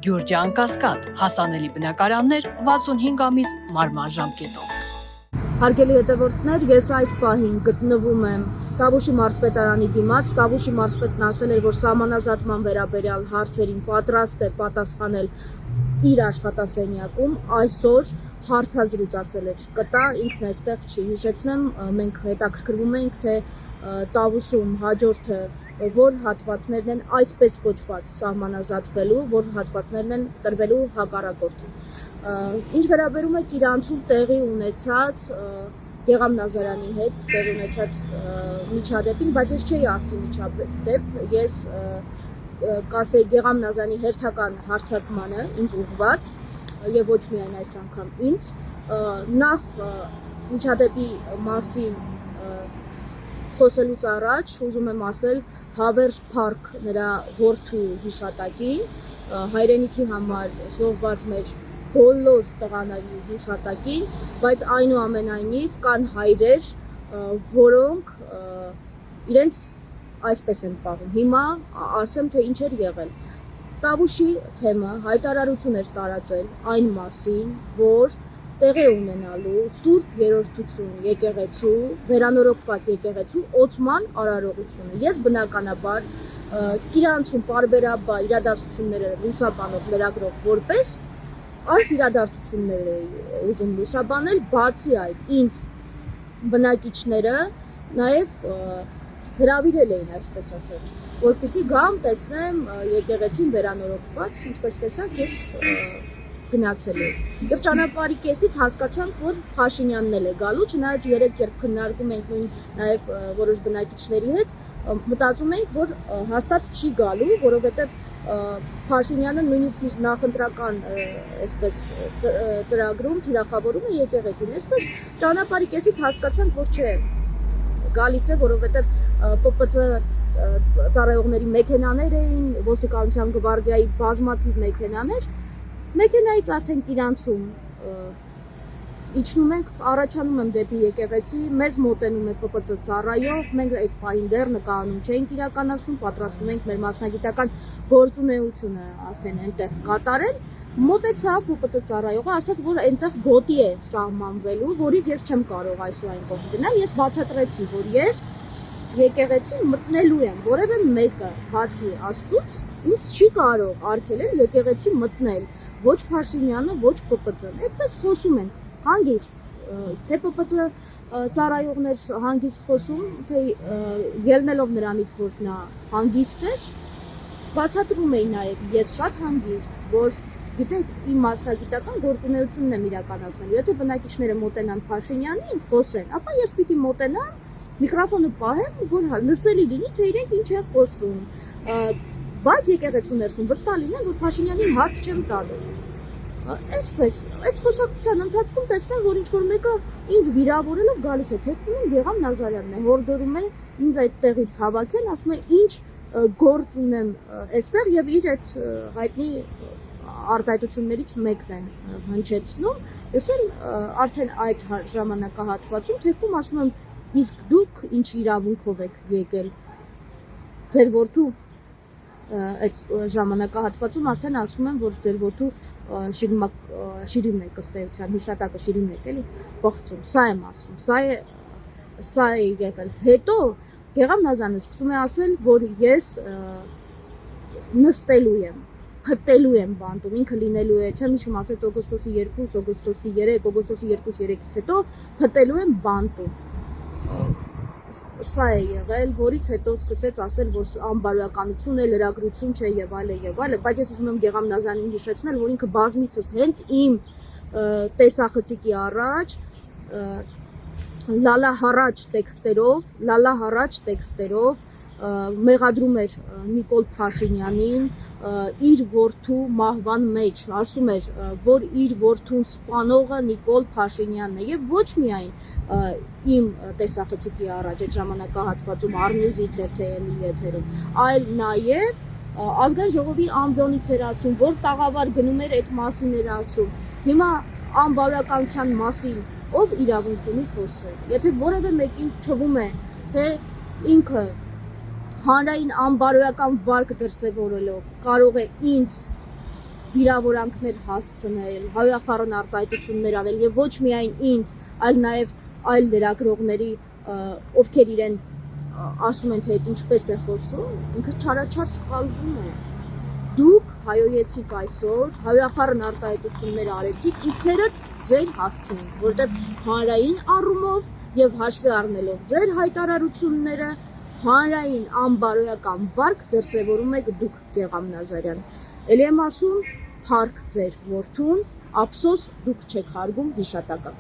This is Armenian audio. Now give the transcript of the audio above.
Գյուրջան Կասկադ, հասանելի բնակարաններ 65 ամիս մարման ժամկետով։ Հարգելի հետևորդներ, ես այս պահին գտնվում եմ Տավուշի մարզպետարանի դիմաց։ Տավուշի մարզպետն ասել էր, որ սահմանազատման վերաբերյալ հարցերին պատրաստ է պատասխանել իր աշխատասենյակում։ Այսօր հարցազրույց ասել էր կտա, ինքն այստեղ չի։ Հիշեցնեմ, մենք հետաքրքրվում ենք, թե Տավուշում հաջորդը որ հատվածներն են այսպես կոչված սահմանազատվելու, որ հատվածներն են տրվելու հակառակորդին։ Ինչ վերաբերում է Կիրանցում տեղի ունեցած Գեղամ Նազարյանի հետ տեղի ունեցած միջադեպին, բայց ես չէի ասի միջադեպ, ես կասեի Գեղամ Նազարյանի հերթական հարձակմանը ինձ ուղղված եւ ոչ միայն այս անգամ ինձ, նախ միջադեպի մասին խոսելուց առաջ ուզում եմ ասել Հավերժ Փարք նրա որդու հիշատակին, հայրենիքի համար զոհված մեր բոլոր տղաների հիշատակին, բայց այնուամենայնիվ կան հայրեր, որոնք իրենց այսպես են պահում։ Հիմա ասեմ, թե ինչ էր եղել։ Տավուշի թեմը հայտարարություն էր տարածել այն մասին, որ տեղի ունենալու Սուրբ Երրորդություն եկեղեցու, վերանորոգված եկեղեցու օծման արարողությունը։ Ես բնականաբար Կիրանցում պարբերաբար իրադարձությունները լուսաբանող լրագրող որպես այս իրադարձությունները ուզում լուսաբանել, բացի այդ ինձ բնակիչները նաև հրավիրել էին, այսպես ասած, որպեսզի գամ տեսնեմ եկեղեցին վերանորոգված, ինչպես տեսակ ես գնացել եմ։ Եվ ճանապարհի կեսից հասկացանք, որ Փաշինյանն էլ է գալու, չնայած երեք երբ քննարկում ենք նույն նաև որոշ բնակիչների հետ, մտածում ենք, որ հաստատ չի գալու, որովհետև Փաշինյանը նույնիսկ նախընտրական այսպես ծրագրում թիրախավորում է եկեղեցին։ Այսպես ճանապարհի կեսից հասկացանք, որ չէ, գալիս է, որովհետև ՊՊՑ ծառայողների մեքենաներ էին, ոստիկանության գվարդիայի բազմաթիվ մեքենաներ, մեքենայից արդեն Կիրանցում իջնում ենք, առաջանում եմ դեպի եկեղեցի, մեզ մոտենում է ՊՊՑ ծառայող, մենք այդ պահին դեռ նկարանում չէինք իրականացնում, պատրաստվում ենք մեր մասնագիտական գործունեությունը արդեն այնտեղ կատարել, մոտեցավ ՊՊՑ ծառայողը, ասաց, որ այնտեղ գոտի է սահմանվելու, որից ես չեմ կարող այսօր այն կողմ գնալ, ես բացատրեցի, որ ես եկեղեցին մտնելու եմ, որևէ մեկը բացի Աստծուց ինձ չի կարող արգելել եկեղեցի մտնել, ոչ Փաշինյանը, ոչ ՊՊՑ-ն, այդպես խոսում են, հանգիստ, թե ՊՊՑ ծառայողներ հանգիստ խոսում, թե ելնելով նրանից, որ նա հանգիստ էր, բացատրում էի նաև ես շատ հանգիստ, որ գիտեք, իմ մասնագիտական գործունեությունն եմ իրականացնելու, եթե բնակիչները մոտենան Փաշինյանին, խոսեն, ապա ես պիտի մոտենամ, միկրոֆոնը պահեմ, որ լսելի լինի, թե իրենք ինչ են խոսում, բայց եկեղեցու ներսում վստահ լինեն, որ Փաշինյանին հարց չեմ տալու։ Այսպես, այդ խոսակցության ընթացքում տեսնեմ, որ ինչ-որ մեկը ինձ վիրավորելով գալիս է, թեքվում եմ Գեղամ Նազարյանն է, հորդորում է ինձ այդ տեղից հավաքեն, ասում է ինչ գործ ունեմ այստեղ եւ իր այդ հայտնի արտահայտություններից մեկն է հնչեցնում։ Ես էլ արդեն այդ ժամանակահատվածում թեքվում ասում եմ, իսկ դուք ինչ իրավունքով եք եկել։ Ձեր որդու այդ ժամանակահատվածում արդեն ասում եմ, որ ձեր որդու շիրիմն է ըստ հիշատակը շիրիմն է, էլի բղծում, սա եմ ասում, սա է եղել։ Հետո Գեղամ Նազարյանը սկսում է ասել, որ ես նստելու եմ, փտելու եմ բանտում, ինքը լինելու է, չեմ հիշում ասեց օգոստոսի 2, օգոստոսի 3, օգոստոսի 2-3-ից հետո փտելու եմ բանտում։ Սա է եղել, որից հետո սկսեց ասել, որ անբարոյականություն է, լրագրություն չէ եւ այլն, բայց ես ուզում եմ Գեղամ Նազարյանին հիշեցնել, որ ինքը բազմիցս հենց իմ տեսախցիկի առաջ լալա հառաջ տեքստերով մեղադրում էր Նիկոլ Փաշինյանին իր որդու մահվան մեջ, ասում էր, որ իր որդուն սպանողը Նիկոլ Փաշինյանն է եւ ոչ միայն իմ տեսախցիկի առաջ այդ ժամանակահատվածում Arnews-ի թերթերի եթերում, այլ նաեւ ազգային ժողովի ամբիոնից էր ասում, որ տաղավար գնում էր այդ մասին էր ասում։ Հիմա անբարոյականության մասին ով իրավունք ունի խոսել։ Եթե որևէ մեկին թվում է, թե ինքը հանրային անբարոյական վարկ դրսևորելով կարող է ինձ վիրավորանքներ հասցնել, հայախառն արտահայտություններ անել եւ ոչ միայն ինձ, այլ նաեւ այլ լրագրողների, ովքեր իրեն ասում են թե այդ ինչպես է խոսում, ինքը չարաչար սխալվում է։ Դուք հայոյեցիք այսօր, հայախառն արտահայտություններ արեցիք, ինքներդ ձեր հասցին, որտեղ հանրային առումով եւ հաշվի առնելով ձեր հայտարարությունները հանրային անբարոյական վարք դրսևորում եք դուք Գեղամ Նազարյան։ Էլի եմ ասում, փառք ձեր որդուն, ափսոս դուք չեք հարգում հիշատակը։